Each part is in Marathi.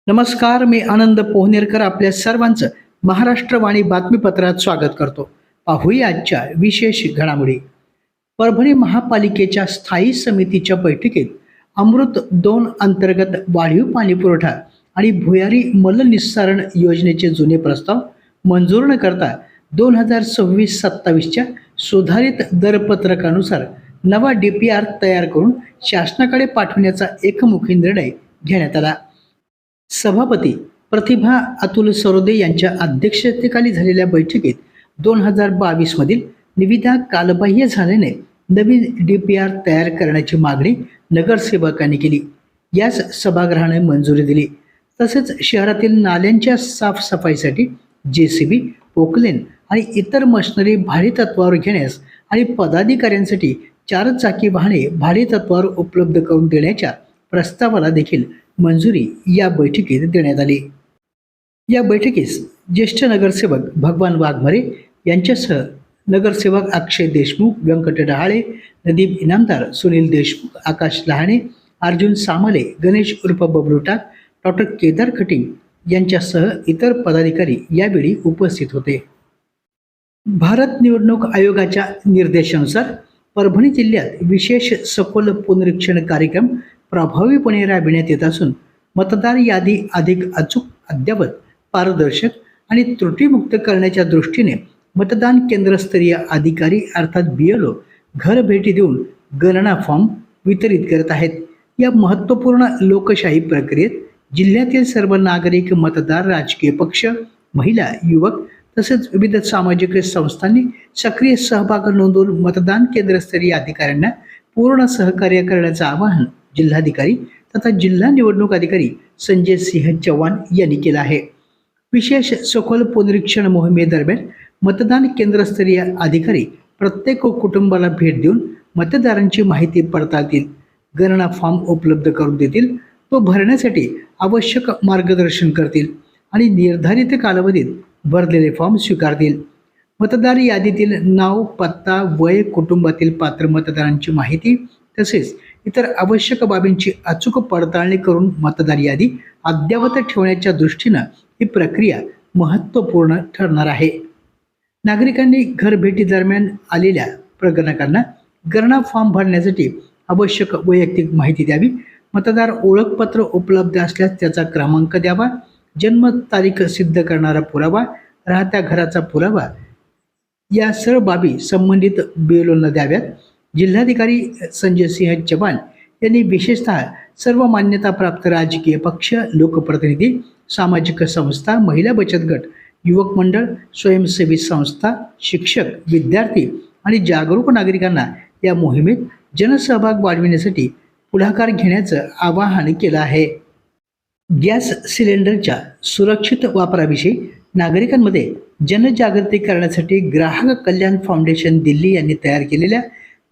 नमस्कार, मी आनंद पोहनेरकर आपल्या सर्वांचं महाराष्ट्रवाणी बातमीपत्रात स्वागत करतो. पाहूया आजच्या विशेष घडामोडी. परभणी महापालिकेच्या स्थायी समितीच्या बैठकीत अमृत 2 अंतर्गत वाढीव पाणीपुरवठा आणि भुयारी मलनिस्सारण योजनेचे जुने प्रस्ताव मंजूर न करता 2026-27च्या सुधारित दरपत्रकानुसार नवा DPR तयार करून शासनाकडे पाठवण्याचा एकमुखी निर्णय घेण्यात आला. सभापती प्रतिभा अतुल सरोदे यांच्या अध्यक्षतेखाली झालेल्या बैठकीत 2022 मधील निविदा कालबाह्य झाल्याने नवीन DPR तयार करण्याची मागणी नगरसेवकांनी केली. याच सभागृहाने मंजुरी दिली. तसेच शहरातील नाल्यांच्या साफसफाईसाठी JCB, पोकलेन आणि इतर मशिनरी भाडेतत्त्वावर घेण्यास आणि पदाधिकाऱ्यांसाठी 4 चाकी वाहने भाडेतत्त्वावर उपलब्ध करून देण्याच्या प्रस्तावाला देखील मंजुरी या बैठकीत देण्यात आली. या बैठकीस ज्येष्ठ नगरसेवक भगवान वाघमारे यांच्यासह नगरसेवक अक्षय देशमुख, व्यंकट डहाळे, नदीम इनामदार, सुनील देशमुख, आकाश लहाणे, अर्जुन सामले, गणेश उर्फ बबलू टाक, डॉक्टर केदार खटिंग यांच्यासह इतर पदाधिकारी यावेळी उपस्थित होते. भारत निवडणूक आयोगाच्या निर्देशानुसार परभणी जिल्ह्यात विशेष सखोल पुनरीक्षण कार्यक्रम प्रभावीपणे राबविण्यात येत असून मतदार यादी अधिक अचूक, अद्ययावत, पारदर्शक आणि त्रुटीमुक्त करण्याच्या दृष्टीने मतदान केंद्रस्तरीय अधिकारी अर्थात BLO घर भेटी देऊन गणना फॉर्म वितरित करत आहेत. या महत्त्वपूर्ण लोकशाही प्रक्रियेत जिल्ह्यातील सर्व नागरिक, मतदार, राजकीय पक्ष, महिला, युवक तसेच विविध सामाजिक संस्थांनी सक्रिय सहभाग नोंदवून मतदान केंद्रस्तरीय अधिकाऱ्यांना पूर्ण सहकार्य करण्याचं आवाहन जिल्हाधिकारी तथा जिल्हा निवडणूक अधिकारी संजय सिंह चव्हाण यांनी केलं आहे. विशेष सखोल पुनरीक्षण मोहिमेदरम्यान मतदान केंद्रस्तरीय अधिकारी प्रत्येक कुटुंबाला भेट देऊन मतदारांची माहिती पडताळतील, गणना फॉर्म उपलब्ध करून देतील, तो भरण्यासाठी आवश्यक मार्गदर्शन करतील आणि निर्धारित कालावधीत भरलेले फॉर्म स्वीकारतील. मतदार यादीतील नाव, पत्ता, वय, कुटुंबातील पात्र मतदारांची माहिती तसेच इतर आवश्यक बाबींची अचूक पडताळणी करून मतदार यादी अद्ययावत ठेवण्याच्या दृष्टीनं ही प्रक्रिया महत्त्वपूर्ण ठरणार आहे. नागरिकांनी घरभेटी दरम्यान आलेल्या प्रगणकांना गणना फॉर्म भरण्यासाठी आवश्यक वैयक्तिक माहिती द्यावी. मतदार ओळखपत्र उपलब्ध असल्यास त्याचा क्रमांक द्यावा. जन्म तारीख सिद्ध करणारा पुरावा, राहत्या घराचा पुरावा या सर्व बाबी संबंधित BLOंना द्याव्यात. जिल्हाधिकारी संजय सिंह चव्हाण यांनी विशेषतः सर्व मान्यताप्राप्त राजकीय पक्ष, लोकप्रतिनिधी, सामाजिक संस्था, महिला बचत गट, युवक मंडळ, स्वयंसेवी संस्था, शिक्षक, विद्यार्थी आणि जागरूक नागरिकांना या मोहिमेत जनसहभाग वाढविण्यासाठी पुढाकार घेण्याचं आवाहन केलं आहे. गॅस सिलेंडरच्या सुरक्षित वापराविषयी नागरिकांमध्ये जनजागृती करण्यासाठी ग्राहक कल्याण फाउंडेशन दिल्ली यांनी तयार केलेल्या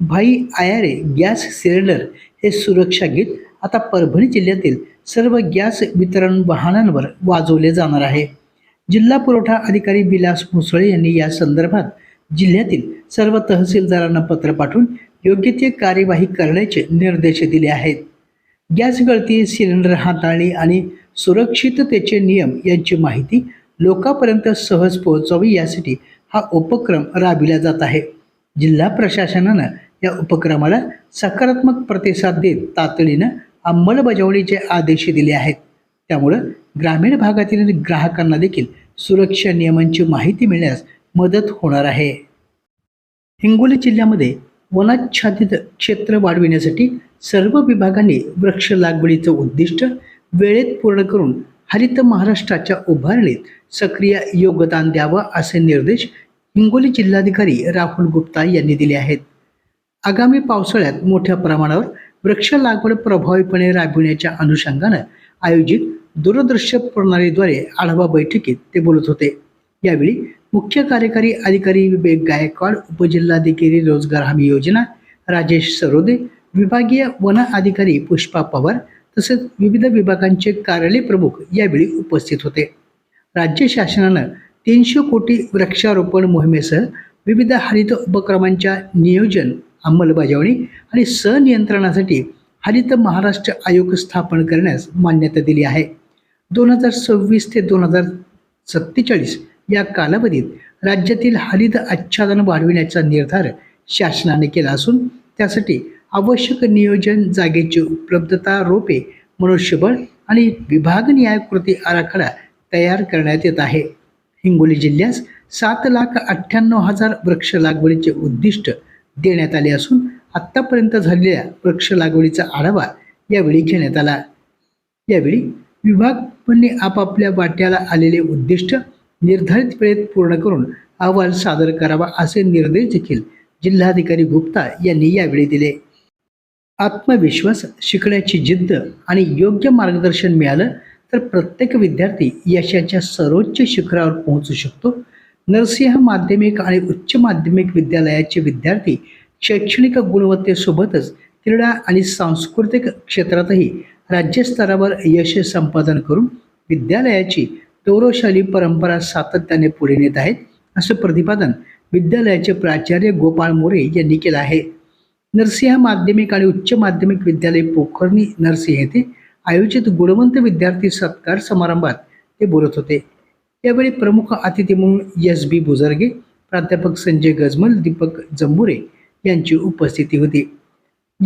भाई आयारे गॅस सिलेंडर हे सुरक्षा गीत आता परभणी जिल्ह्यातील सर्व गॅस वितरण वाहनांवर वाजवले जाणार आहे. जिल्हा पुरवठा अधिकारी विलास मुसळे यांनी या संदर्भात जिल्ह्यातील सर्व तहसीलदारांना पत्र पाठवून योग्य ती कार्यवाही करण्याचे निर्देश दिले आहेत. गॅस गळती, सिलेंडर हाताळणी आणि सुरक्षिततेचे नियम यांची माहिती लोकांपर्यंत सहज पोहोचावी यासाठी हा उपक्रम राबविला जात आहे. जिल्हा प्रशासनानं या उपक्रमाला सकारात्मक प्रतिसाद देत तातडीनं अंमलबजावणीचे आदेश दिले आहेत. त्यामुळं ग्रामीण भागातील ग्राहकांना देखील सुरक्षा नियमांची माहिती मिळण्यास मदत होणार आहे. हिंगोली जिल्ह्यामध्ये वनाच्छादित क्षेत्र वाढविण्यासाठी सर्व विभागांनी वृक्ष लागवडीचं उद्दिष्ट वेळेत पूर्ण करून हरित महाराष्ट्राच्या उभारणीत सक्रिय योगदान द्यावं असे निर्देश हिंगोली जिल्हाधिकारी राहुल गुप्ता यांनी दिले आहेत. आगामी पावसाळ्यात मोठ्या प्रमाणावर वृक्ष लागवड प्रभावीपणे राबविण्याच्या अनुषंगानं आयोजित दूरदृश्य प्रणालीद्वारे आढावा बैठकीत ते बोलत होते. यावेळी मुख्य कार्यकारी अधिकारी विवेक गायकवाड, उपजिल्हाधिकारी रोजगार हमी योजना राजेश सरोदे, विभागीय वन अधिकारी पुष्पा पवार तसेच विविध विभागांचे कार्यालय प्रमुख यावेळी उपस्थित होते. राज्य शासनानं 300 कोटी वृक्षारोपण मोहिमेसह विविध हरित उपक्रमांच्या नियोजन, अंमलबजावणी आणि संनियंत्रणासाठी हरित महाराष्ट्र आयोग स्थापन करण्यास मान्यता दिली आहे. 2026 ते 2047 या कालावधीत राज्यातील हरित आच्छादन वाढविण्याचा निर्धार शासनाने केला असून त्यासाठी आवश्यक नियोजन, जागेची उपलब्धता, रोपे, मनुष्यबळ आणि विभागनिहाय कृती आराखडा तयार करण्यात येत आहे. हिंगोली जिल्ह्यास 7,98,000 वृक्ष लागवडीचे उद्दिष्ट देण्यात आले असून आतापर्यंत झालेल्या वृक्ष लागवडीचा आढावा यावेळी घेण्यात आला. यावेळी विभागांनी आपापल्या वाट्याला आलेले उद्दिष्ट निर्धारित वेळेत पूर्ण करून अहवाल सादर करावा असे निर्देश देखील जिल्हाधिकारी गुप्ता यांनी यावेळी दिले. आत्मविश्वास, शिकण्याची जिद्द आणि योग्य मार्गदर्शन मिळालं तर प्रत्येक विद्यार्थी यशाच्या सर्वोच्च शिखरावर पोहोचू शकतो. नरसिंह माध्यमिक आणि उच्च माध्यमिक विद्यालयाचे विद्यार्थी शैक्षणिक गुणवत्तेसोबतच क्रीडा आणि सांस्कृतिक क्षेत्रातही राज्यस्तरावर यश संपादन करून विद्यालयाची गौरवशाली परंपरा सातत्याने पुढे नेत आहेत, असं प्रतिपादन विद्यालयाचे प्राचार्य गोपाळ मोरे यांनी केलं आहे. नरसिंह माध्यमिक आणि उच्च माध्यमिक विद्यालय पोखर्णी नरसिंह येथे आयोजित गुणवंत विद्यार्थी सत्कार समारंभात ते बोलत होते. यावेळी प्रमुख अतिथी म्हणून एस.बी. बुजरगे, प्राध्यापक संजय गजमल, दीपक जंबुरे यांची उपस्थिती होती.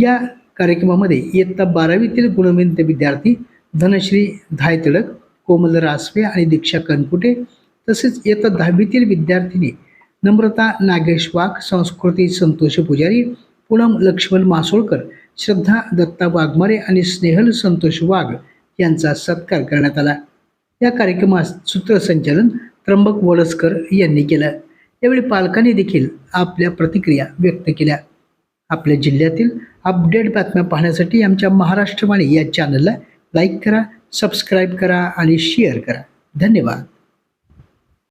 या कार्यक्रमामध्ये इयत्ता 12वीतील गुणवंत विद्यार्थी धनश्री धायतडक, कोमल रासवे आणि दीक्षा कनकुटे तसेच इयत्ता 10वीतील विद्यार्थिनी नम्रता नागेश वाघ, संस्कृती संतोष पुजारी, पूनम लक्ष्मण मासोळकर, श्रद्धा दत्ता वाघमारे आणि स्नेहल संतोष वाघ यांचा सत्कार करण्यात आला. या कार्यक्रमास सूत्रसंचालन त्र्यंबक वडसकर यांनी केलं. यावेळी पालकांनी देखील आपल्या प्रतिक्रिया व्यक्त केल्या. आपल्या जिल्ह्यातील अपडेट बातम्या पाहण्यासाठी आमच्या महाराष्ट्रवाणी या चॅनलला लाईक करा, सबस्क्राईब करा आणि शेअर करा. धन्यवाद.